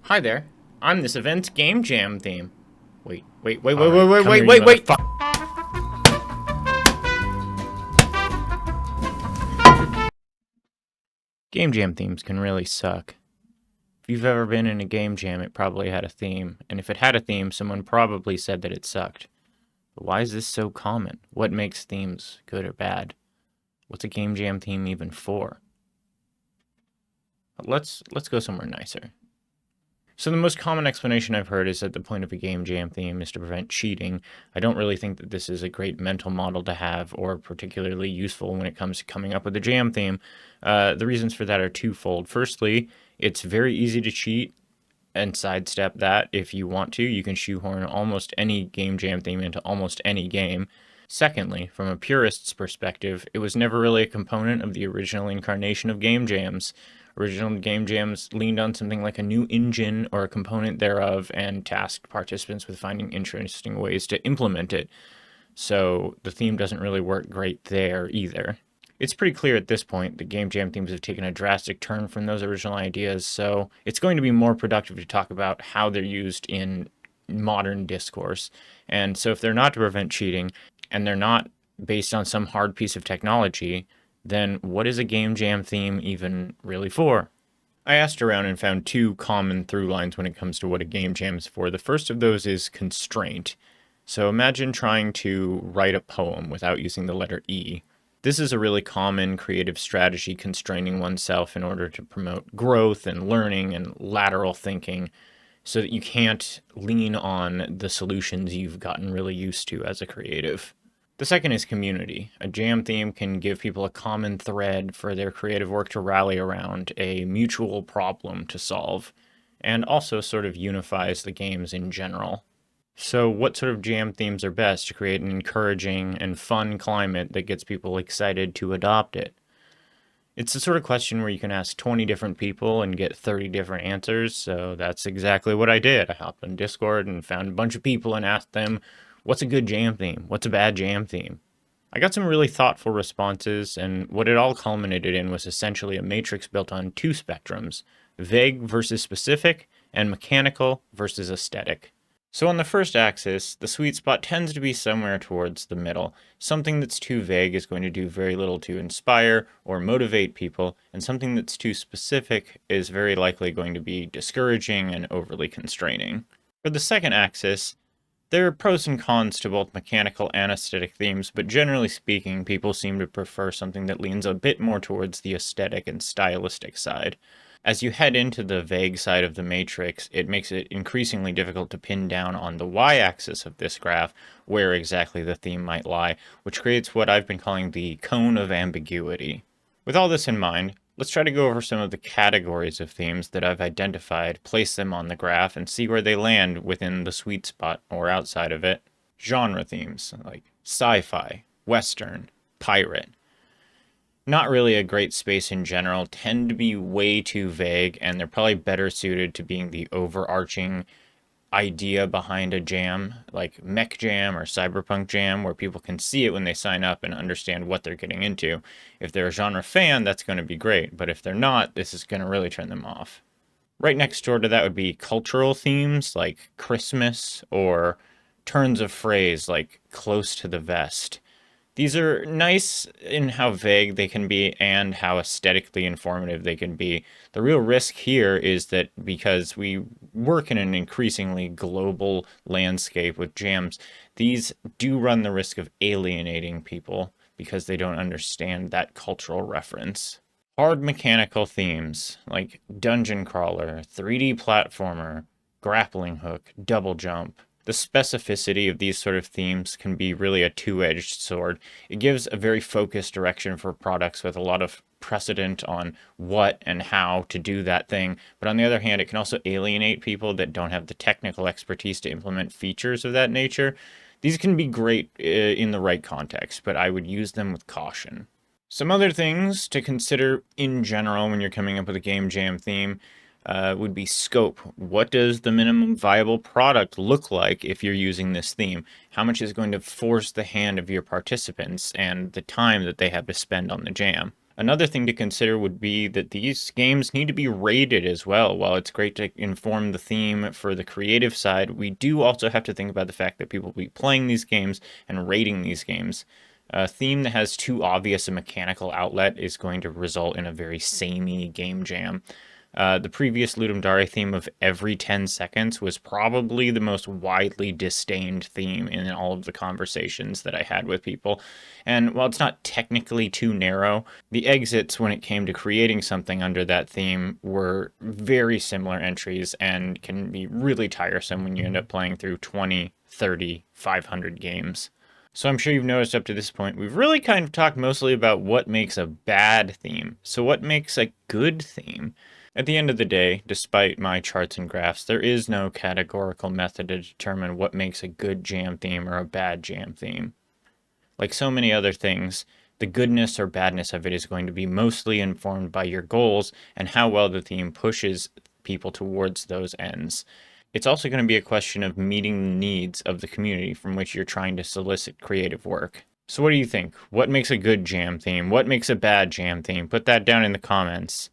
Hi there. I'm this event's game jam theme. Wait, wait, wait, wait, wait, Alright, wait, come wait, here, you wait, wait! motherfucker. Game jam themes can really suck. If you've ever been in a game jam, it probably had a theme, and if it had a theme, someone probably said that it sucked. But why is this so common? What makes themes good or bad? What's a game jam theme even for? Let's go somewhere nicer. So the most common explanation I've heard is that the point of a game jam theme is to prevent cheating. I don't really think that this is a great mental model to have or particularly useful when it comes to coming up with a jam theme. The reasons for that are twofold. Firstly, it's very easy to cheat and sidestep that if you want to. You can shoehorn almost any game jam theme into almost any game. Secondly, from a purist's perspective, it was never really a component of the original incarnation of game jams. Original game jams leaned on something like a new engine or a component thereof and tasked participants with finding interesting ways to implement it. So the theme doesn't really work great there either. It's pretty clear at this point that game jam themes have taken a drastic turn from those original ideas, so it's going to be more productive to talk about how they're used in modern discourse. And so if they're not to prevent cheating and they're not based on some hard piece of technology, then what is a game jam theme even really for? I asked around and found two common through lines when it comes to what a game jam is for. The first of those is constraint. So imagine trying to write a poem without using the letter E. This is a really common creative strategy, constraining oneself in order to promote growth and learning and lateral thinking so that you can't lean on the solutions you've gotten really used to as a creative. The second is community. A jam theme can give people a common thread for their creative work to rally around, a mutual problem to solve, and also sort of unifies the games in general. So, what sort of jam themes are best to create an encouraging and fun climate that gets people excited to adopt it? It's the sort of question where you can ask 20 different people and get 30 different answers, so that's exactly what I did. I hopped on Discord and found a bunch of people and asked them, what's a good jam theme? What's a bad jam theme? I got some really thoughtful responses, and what it all culminated in was essentially a matrix built on two spectrums: vague versus specific, and mechanical versus aesthetic. So on the first axis, the sweet spot tends to be somewhere towards the middle. Something that's too vague is going to do very little to inspire or motivate people, and something that's too specific is very likely going to be discouraging and overly constraining. For the second axis, there are pros and cons to both mechanical and aesthetic themes, but generally speaking, people seem to prefer something that leans a bit more towards the aesthetic and stylistic side. As you head into the vague side of the matrix, it makes it increasingly difficult to pin down on the y-axis of this graph where exactly the theme might lie, which creates what I've been calling the cone of ambiguity. With all this in mind, let's try to go over some of the categories of themes that I've identified, place them on the graph, and see where they land within the sweet spot or outside of it. Genre themes, like sci-fi, western, pirate, not really a great space in general, tend to be way too vague, and they're probably better suited to being the overarching idea behind a jam, like mech jam or cyberpunk jam, where people can see it when they sign up and understand what they're getting into. If they're a genre fan, that's going to be great, but if they're not, this is going to really turn them off. Right next door to that would be cultural themes like Christmas or turns of phrase like close to the vest. These are nice in how vague they can be and how aesthetically informative they can be. The real risk here is that because we work in an increasingly global landscape with jams, these do run the risk of alienating people because they don't understand that cultural reference. Hard mechanical themes like dungeon crawler, 3D platformer, grappling hook, double jump. The specificity of these sort of themes can be really a two-edged sword. It gives a very focused direction for products with a lot of precedent on what and how to do that thing. But on the other hand, it can also alienate people that don't have the technical expertise to implement features of that nature. These can be great in the right context, but I would use them with caution. Some other things to consider in general when you're coming up with a game jam theme would be scope. What does the minimum viable product look like if you're using this theme? How much is going to force the hand of your participants and the time that they have to spend on the jam? Another thing to consider would be that these games need to be rated as well. While it's great to inform the theme for the creative side, we do also have to think about the fact that people will be playing these games and rating these games. A theme that has too obvious a mechanical outlet is going to result in a very samey game jam. The previous Ludum Dare theme of every 10 seconds was probably the most widely disdained theme in all of the conversations that I had with people. And while it's not technically too narrow, the exits when it came to creating something under that theme were very similar entries and can be really tiresome when you end up playing through 20, 30, 500 games. So I'm sure you've noticed up to this point, we've really kind of talked mostly about what makes a bad theme. So what makes a good theme? At the end of the day, despite my charts and graphs, there is no categorical method to determine what makes a good jam theme or a bad jam theme. Like so many other things, the goodness or badness of it is going to be mostly informed by your goals and how well the theme pushes people towards those ends. It's also going to be a question of meeting the needs of the community from which you're trying to solicit creative work. So what do you think? What makes a good jam theme? What makes a bad jam theme? Put that down in the comments.